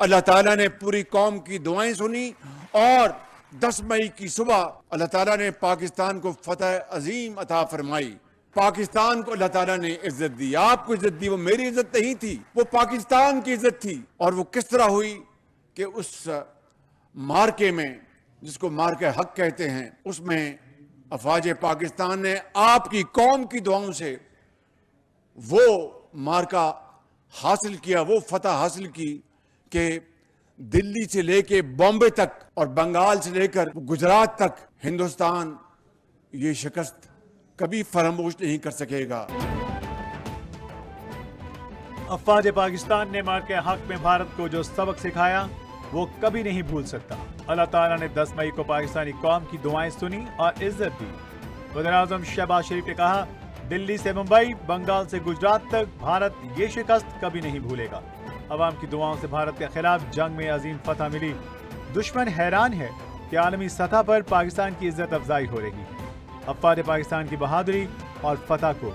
اللہ تعالیٰ نے پوری قوم کی دعائیں سنی اور 10 مئی کی صبح اللہ تعالیٰ نے پاکستان کو فتح عظیم عطا فرمائی. پاکستان کو اللہ تعالیٰ نے عزت دی. آپ کو عزت دی. وہ میری عزت نہیں تھی, وہ پاکستان کی عزت تھی. اور وہ کس طرح ہوئی کہ اس مارکے میں, جس کو مارکے حق کہتے ہیں, اس میں افواج پاکستان نے آپ کی قوم کی دعاؤں سے وہ مارکا حاصل کیا, وہ فتح حاصل کی کہ دلی سے لے کے بامبے تک اور بنگال سے لے کر گجرات تک ہندوستان یہ شکست کبھی فراموش نہیں کر سکے گا. افواج پاکستان نے مارکے حق میں بھارت کو جو سبق سکھایا وہ کبھی نہیں بھول سکتا. اللہ تعالیٰ نے 10 مئی کو پاکستانی قوم کی دعائیں سنی اور عزت دی. وزیر اعظم شہباز شریف نے کہا, دلی سے ممبئی, بنگال سے گجرات تک بھارت یہ شکست کبھی نہیں بھولے گا. عوام کی دعاؤں سے بھارت کے خلاف جنگ میں عظیم فتح ملی. دشمن حیران ہے کہ عالمی سطح پر پاکستان کی عزت افزائی ہو رہی ہے. افواج پاکستان کی بہادری اور فتح کو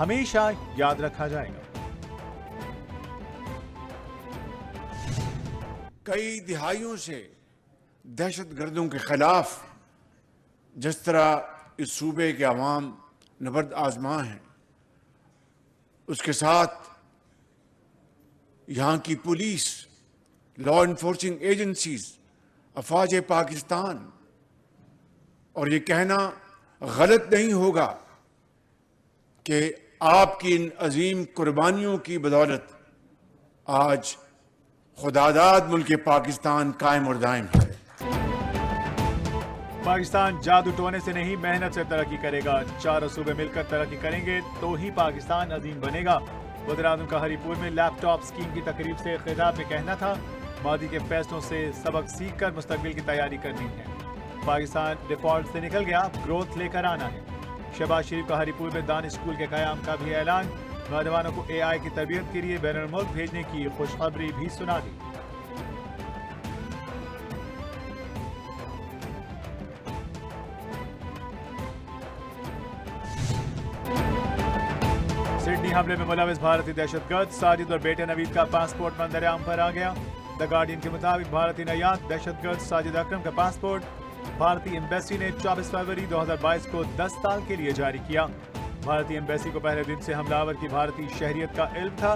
ہمیشہ یاد رکھا جائے گا. کئی دہائیوں سے دہشت گردوں کے خلاف جس طرح اس صوبے کے عوام نبرد آزما ہیں, اس کے ساتھ یہاں کی پولیس, لا انفورسنگ ایجنسیز, افواج پاکستان, اور یہ کہنا غلط نہیں ہوگا کہ آپ کی ان عظیم قربانیوں کی بدولت آج خداداد ملک پاکستان قائم اور دائم ہے. پاکستان جادو ٹونے سے نہیں, محنت سے ترقی کرے گا. چاروں صوبے مل کر ترقی کریں گے تو ہی پاکستان عظیم بنے گا. وزیر اعظم کا ہری پور میں لیپ ٹاپ اسکیم کی تقریب سے خطاب میں کہنا تھا, ماضی کے فیصلوں سے سبق سیکھ کر مستقبل کی تیاری کرنی ہے. پاکستان ڈیفالٹ سے نکل گیا, گروتھ لے کر آنا ہے. شہباز شریف کا ہری پور میں دانش اسکول کے قیام کا بھی اعلان. نوجوانوں کو AI کی تربیت کے لیے بین الملک بھیجنے کی خوشخبری بھی سنا دی. سڈنی حملے میں ملوث بھارتی دہشت گرد ساجد اور بیٹے نوید کا پاسپورٹ منظر عام پر آ گیا. دی گارڈین کے مطابق بھارتی نیاد دہشت گرد ساجد اکرم کا پاسپورٹ بھارتی ایمبیسی نے 24 فروری 2022 کو 10 سال کے لیے جاری کیا. بھارتی ایمبیسی کو پہلے دن سے حملہ آور کی بھارتی شہریت کا علم تھا.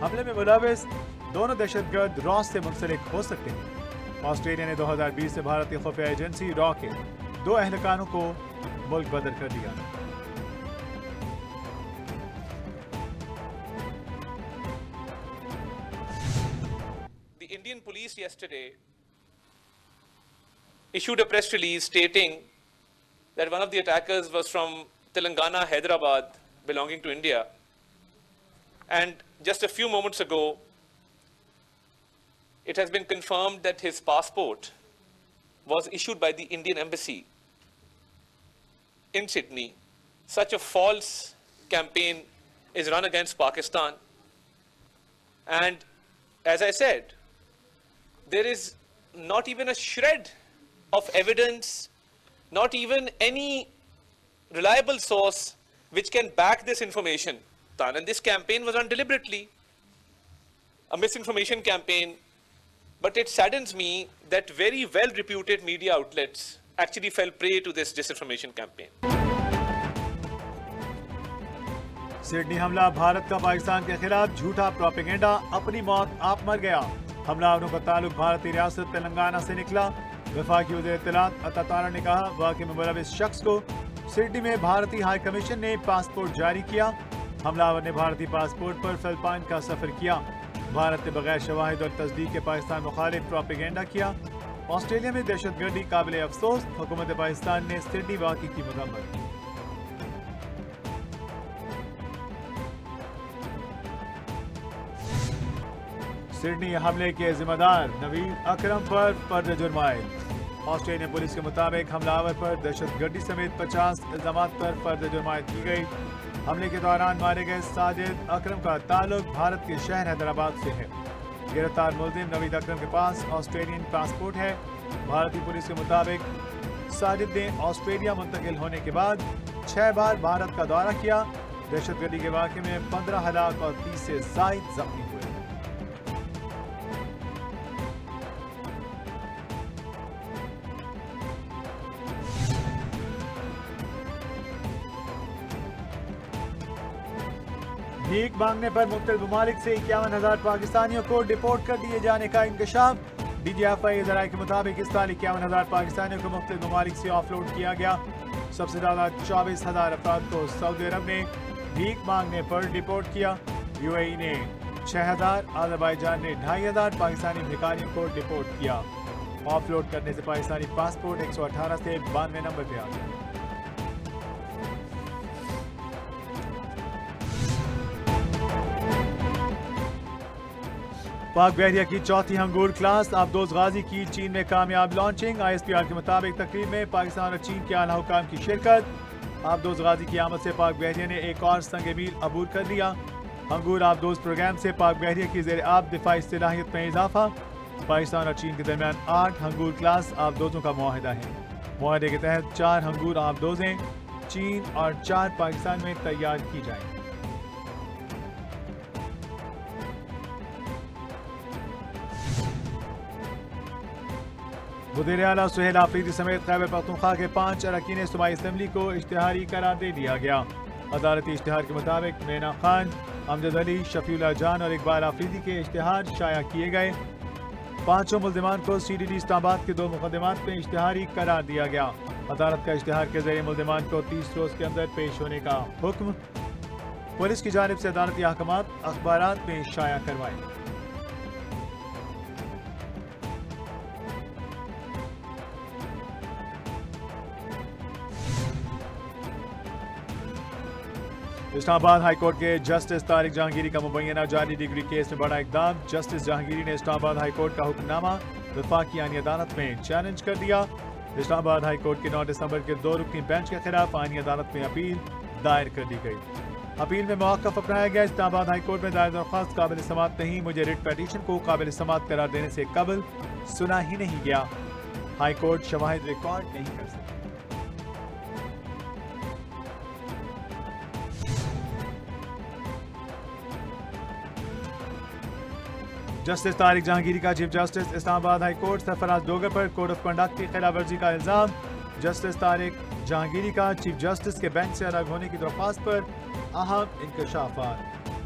حملے میں ملوث دونوں دہشت گرد راس سے منسلک ہو سکتے ہیں. آسٹریلیا نے 2020 سے بھارتی خفیہ ایجنسی را کے 2 اہلکاروں کو ملک بدر کر دیا. The Indian police yesterday issued a press release stating that one of the attackers was from Telangana, Hyderabad, belonging to India. And just a few moments ago, it has been confirmed that his passport was issued by the Indian Embassy in Sydney. Such a false campaign is run against Pakistan. And as I said, there is not even a shred of evidence, not even any reliable source which can back this information. And this campaign was run deliberately, a misinformation campaign. But it saddens me that very well-reputed media outlets actually fell prey to this disinformation campaign. Sydney حملہ بھارت کا پاکستان کے خلاف جھوٹا propaganda, اپنی موت آپ مر گیا. حملہ آوروں کا تعلق بھارتی ریاست تلنگانہ سے نکلا. وفاقی وزیر اطلاعات عطا تارا نے کہا, واقعے میں ملوث شخص کو سڈنی میں بھارتی ہائی کمیشن نے پاسپورٹ جاری کیا. حملہ آور نے بھارتی پاسپورٹ پر فلپائن کا سفر کیا. بھارت نے بغیر شواہد اور تصدیق کے پاکستان مخالف پروپیگنڈا کیا. آسٹریلیا میں دہشت گردی قابل افسوس, حکومت پاکستان نے سڈنی واقعے کی مذمت کی. سڈنی حملے کے ذمہ دار نوید اکرم پر فرد جرم عائد. آسٹریلین پولیس کے مطابق حملہ آور پر دہشت گردی سمیت 50 الزامات پر فرد جرم عائد کی گئی. حملے کے دوران مارے گئے ساجد اکرم کا تعلق بھارت کے شہر حیدرآباد سے ہے. گرفتار ملزم نوید اکرم کے پاس آسٹریلین پاسپورٹ ہے. بھارتی پولیس کے مطابق ساجد نے آسٹریلیا منتقل ہونے کے بعد 6 بار بھارت کا دورہ کیا. دہشت گردی کے واقعے میں 15 ہلاک اور 30 سے زائد زخمی ہوئے. भीख मांगने पर मुख्तलिफ ममालिक से 51,000 पाकिस्तानियों को डिपोर्ट कर दिए जाने का इंकशाफ। DGFI ज़राए के मुताबिक इस साल 51,000 पाकिस्तानियों को मुख्तलिफ ममालिक से ऑफलोड किया गया। सबसे ज़्यादा 24,000 अफराद को सऊदी अरब ने भीख मांगने पर डिपोर्ट किया। UAE ने 6,000, अज़रबैजान ने 2,500 पाकिस्तानी भिखारियों को डिपोर्ट किया। ऑफलोड करने से पाकिस्तानी पासपोर्ट 118 से 92 नंबर पे आ गया। पाक बहरिया की चौथी हंगूर क्लास अब्दोस गाजी की चीन में कामयाब लॉन्चिंग। ISPR के मुताबिक तकरीब में पाकिस्तान और चीन के आला हुकाम की शिरकत। अब्दोस गाजी की आमद से पाक बहरिया ने एक और संग मील अबूर कर लिया। हंगूर अब्दोस प्रोग्राम से पाक बहरिया की ज़ेर आब दिफाई सलाहियत में इजाफा। पाकिस्तान और चीन के दरमियान 8 हंगूर क्लास आबदोजों का मुआहिदा है। मुआहिदे के तहत 4 हंगूर आबदोजें चीन और 4 पाकिस्तान में तैयार की जाएंगी। वज़ीर आला सुहेल आफरीदी समेत खैबर पख्तूनख्वा के 5 अरकान सूबाई असम्बली को इश्तिहारी करार दे दिया गया। अदालती इश्तिहार के मुताबिक मैना खान, अमजद अली, शफीउल्लाह जान और इकबाल आफरीदी के इश्तिहार शाया किए गए। 5 मुल्ज़िमान को CDD इस्लामाबाद के 2 मुकदमात में इश्तिहारी करार दिया गया। अदालत का इश्तिहार के जरिए मुल्ज़िमान को 30 रोज़ के अंदर पेश होने का हुक्म। पुलिस की जानिब से अदालती अहकामात अखबारात में शाया करवाए। इस्लामाबाद हाई कोर्ट के जस्टिस तारिक जहांगीरी का मुबैना जाली डिग्री केस में बड़ा इकदाम। जस्टिस जहांगीरी ने इस्लामाबाद हाई कोर्ट का हुक्मनामा वफाकी आईनी अदालत में चैलेंज कर दिया। इस्लामाबाद हाई कोर्ट के 9 दिसंबर के 2 रुकनी बेंच के खिलाफ आईनी अदालत में अपील दायर कर दी गई। अपील में मौक़िफ़ अपनाया गया। इस्लामाबाद हाई कोर्ट में दायर दरख्वास्त काबिल समाअत नहीं, मुझे रिट पेटिशन को काबिल समाअत करार देने से कबल सुना ही नहीं गया। हाई कोर्ट शवाहिद रिकॉर्ड नहीं कर सकती। जस्टिस तारिक जहांगीरी का chief justice Islamabad high court Sarfaraz Dogar पर कोड ऑफ कंडक्ट की खिलाफ वर्जी का इल्जाम। जस्टिस तारिक जहांगीरी का चीफ जस्टिस के बेंच से अलग होने की दरख्वास्त पर अहम इंकशाफात।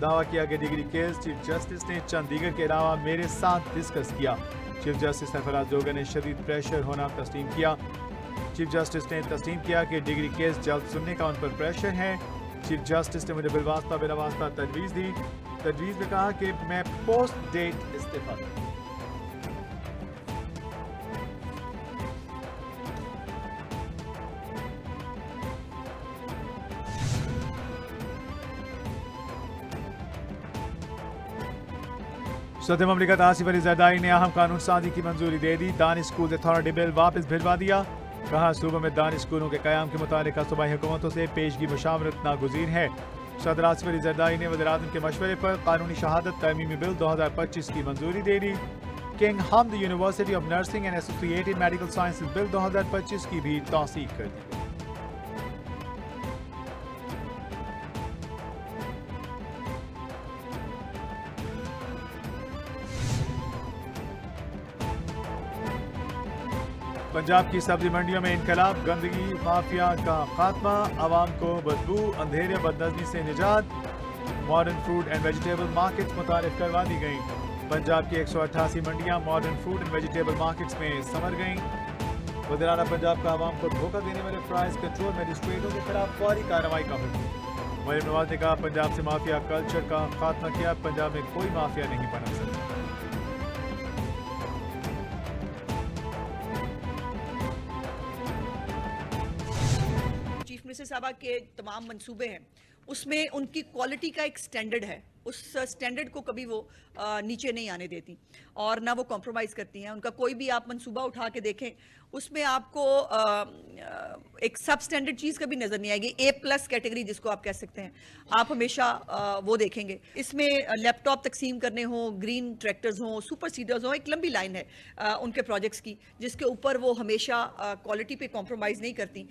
दावा किया कि डिग्री केस चीफ जस्टिस ने चंद दीगर के अलावा मेरे साथ डिस्कस किया। चीफ जस्टिस सरफराज डोगर ने शदीद प्रेशर होना तस्लीम किया। चीफ जस्टिस ने तस्लीम किया कि डिग्री केस जल्द सुनने का उन पर प्रेशर है। चीफ जस्टिस ने मुझे बिलवास्ता बिलावास्ता तजवीज़ दी। तजवीज़ में कहा कि मैं पोस्ट डेट इस्तीफा दूं। सदर ममलिकत आसिफ अली जरदारी ने अहम कानून साजी की मंजूरी दे दी। दानिश स्कूल अथॉरिटी बिल वापस भिजवा दिया। कहा सूबे में दानिश स्कूलों के क़याम के मुतालिक सूबाई हुकूमतों से पेशगी मुशावरत नागुज़ीर है। सदर आसिफ अली जरदारी ने वज़ीर-ए-आज़म के मशवरे पर कानूनी शहादत तरमीमी बिल 2025 की मंजूरी दे दी। King Hamad University of Nursing and Associated Medical Sciences bill 2025 की भी तौसीक कर दी गई। पंजाब की सब्जी मंडियों में इनकलाब, गंदगी माफिया का खात्मा, आवाम को बदबू, अंधेरे बदनज़मी से निजात। Modern fruit and vegetable markets मुतारिफ करवा दी गई। पंजाब की 188 मंडियां modern fruit and vegetable markets में समर गईं। वज़ीर आला पंजाब का आवाम को धोखा देने वाले प्राइस कंट्रोल मजिस्ट्रेटों के खिलाफ फौरी कार्रवाई का हुक्म। मरीम नवाज ने कहा पंजाब से माफिया कल्चर का खात्मा किया, पंजाब में कोई माफिया नहीं बना सकता। मिनिस्टर साहबा के तमाम मंसूबे हैं, उसमें उनकी क्वालिटी का एक स्टैंडर्ड है। उस स्टैंडर्ड को कभी वो नीचे नहीं आने देती और ना वो कॉम्प्रोमाइज़ करती हैं। उनका कोई भी आप मंसूबा उठा के देखें, उसमें आपको एक सब स्टैंडर्ड चीज़ कभी नज़र नहीं आएगी। A+ कैटेगरी जिसको आप कह सकते हैं, आप हमेशा वो देखेंगे। इसमें लैपटॉप तकसीम करने हों, ग्रीन ट्रैक्टर्स हों, सुपर सीडर्स हों, एक लंबी लाइन है उनके प्रोजेक्ट्स की, जिसके ऊपर वो हमेशा क्वालिटी पे कॉम्प्रोमाइज़ नहीं करती।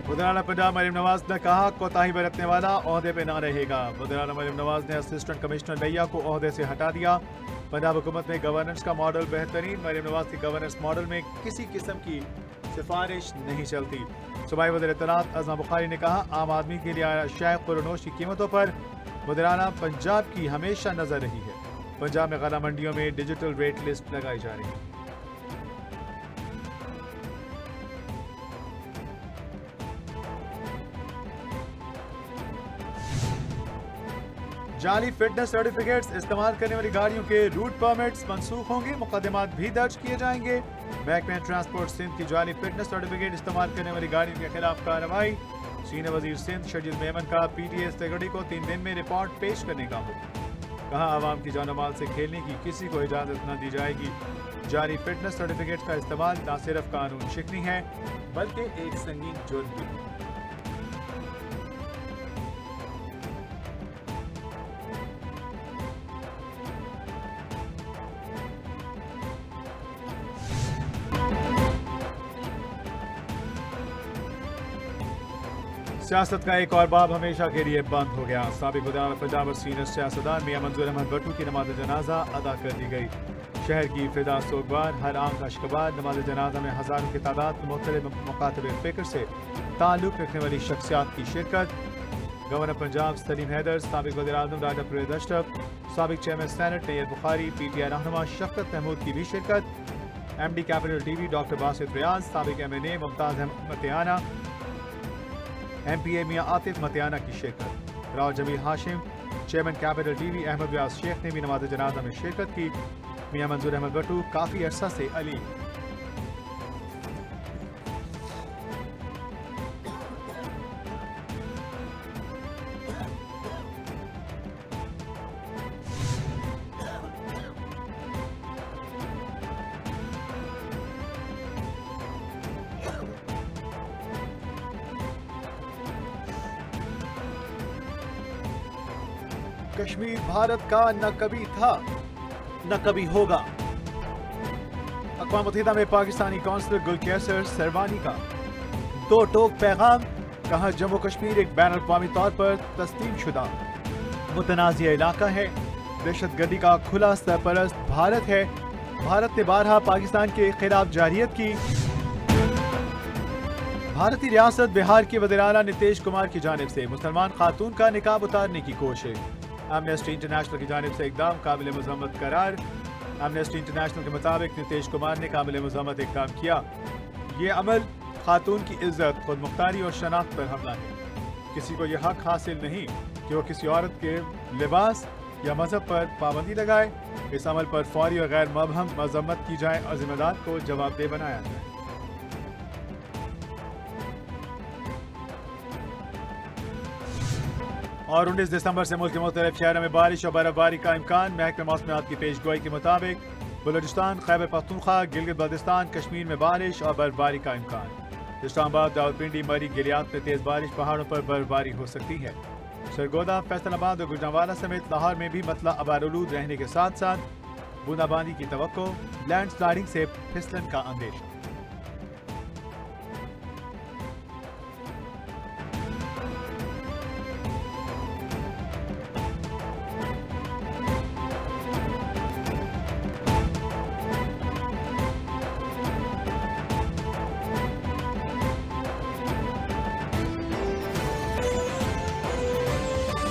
वज़ीर आला पंजाब मरीम नवाज ने कहा कोताही बरतने वाला ओहदे पे ना रहेगा। वज़ीर आला मरीम नवाज ने असिस्टेंट कमिश्नर लिया को ओहदे से हटा दिया। पंजाब हुकूमत में गवर्नेंस का मॉडल बेहतरीन, मरीम नवाज की गवर्नेंस मॉडल में किसी किस्म की सिफारिश नहीं चलती। सूबाई वज़ीर इत्तलात अज़मा बुखारी ने कहा, आम आदमी के लिए अशाए खुरनोश की कीमतों पर वज़ीराना पंजाब की हमेशा नजर रही है। पंजाब में गला मंडियों में डिजिटल रेट लिस्ट लगाई जा रही है। जाली फिटनेस सर्टिफिकेट्स इस्तेमाल करने वाली गाड़ियों के रूट परमिट्स मनसूख होंगे, मुकदमात भी दर्ज किए जाएंगे। महकमा ट्रांसपोर्ट सिंध की जाली फिटनेस सर्टिफिकेट इस्तेमाल करने वाली गाड़ियों के खिलाफ कार्रवाई। सीनियर वजीर सिंध शजील मेमन का PTA सेक्रेटरी को 3 दिन में रिपोर्ट पेश करने का हुक्म। कहा, आवाम की जान माल से खेलने की किसी को इजाजत न दी जाएगी। जाली फिटनेस सर्टिफिकेट का इस्तेमाल न सिर्फ कानून शिकनी है बल्कि एक संगीन जुर्म भी। सियासत का एक और बाब हमेशा के लिए बंद हो गया। साबिक वज़ीर पंजाब और सीनियर सियासतदान मियां मंजूर अहमद भट्टू की नमाज जनाजा अदा कर दी गई। शहर की फिजा सोगवार, हर आम अशकबार नमाज जनाजा में हज़ारों की तादाद में मुख्तलिफ मकातब फ़िक्र से ताल्लुक़ रखने वाली शख्सियात की शिरकत। गवर्नर पंजाब सलीम हैदर, साबिक वज़ीर आज़म राजा परवेज़ अशरफ, साबिक chairman Senate Nayyar Bukhari, PTI रहनुमा शफ़क़त महमूद की भी शिरकत। MD capital TV doctor Basit Riaz, साबिक MNA मुमताज़ अहमद मतियाना, MPA मियां आतिफ मतियाना की शिरकत। Rao Jameel Hashim, chairman capital TV Ahmed Vyas Sheikh ने भी नमाज जनाजा में शिरकत की। मियां मंजूर अहमद भट्टू काफी अरसा से अली। कश्मीर भारत का न कभी था न कभी होगा। अक़वाम मुत्तहिदा में पाकिस्तानी कौंसलर गुल कैसर सरवानी का 2 टोक पैगाम। कहा, जम्मू कश्मीर एक बैन अक़वामी तौर पर तस्लीम शुदा मुतनाज़िया इलाका है। दहशतगर्दी का खुला सरपरस्त भारत है। भारत ने बारहा पाकिस्तान के खिलाफ जारियत की। भारतीय रियासत बिहार के वज़ीर आला नीतीश कुमार की जानिब से मुसलमान खातून का निकाब उतारने की कोशिश। एमनेस्टी इंटरनेशनल की जानिब से इक़दाम काबिल मज़म्मत करार। एमनेस्टी इंटरनेशनल के मुताबिक नीतीश कुमार ने काबिल मज़म्मत इक़दाम किया। ये अमल खातून की इज्जत, खुद मुख्तारी और शनाख्त पर हमला है। किसी को यह हक हासिल नहीं कि वो किसी औरत के लिबास या मजहब पर पाबंदी लगाए। इस अमल पर फौरी और गैर मबहम मज़म्मत की जाए और जिम्मेदार को जवाबदेह बनाया जाए। और 19 दिसंबर से मुल्क के मुख्तलिफ शहरों में बारिश और बर्फबारी का इम्कान। महकमा मौसमियात की पेशगोई के मुताबिक बलूचिस्तान, खैबर पख्तूनख्वा, गिलगित बल्तिस्तान, कश्मीर में बारिश और बर्फबारी का इम्कान। इस्लामाबाद, दाऊदपिंडी, मरी, गिलियात में तेज बारिश, पहाड़ों पर बर्फबारी हो सकती है। सरगोदा, फैसलाबाद और गुजरांवाला समेत लाहौर में भी मतला अबारूद रहने के साथ साथ बूंदाबांदी की तवक्को, लैंड स्लाइडिंग से फिसलन का अंदेशा।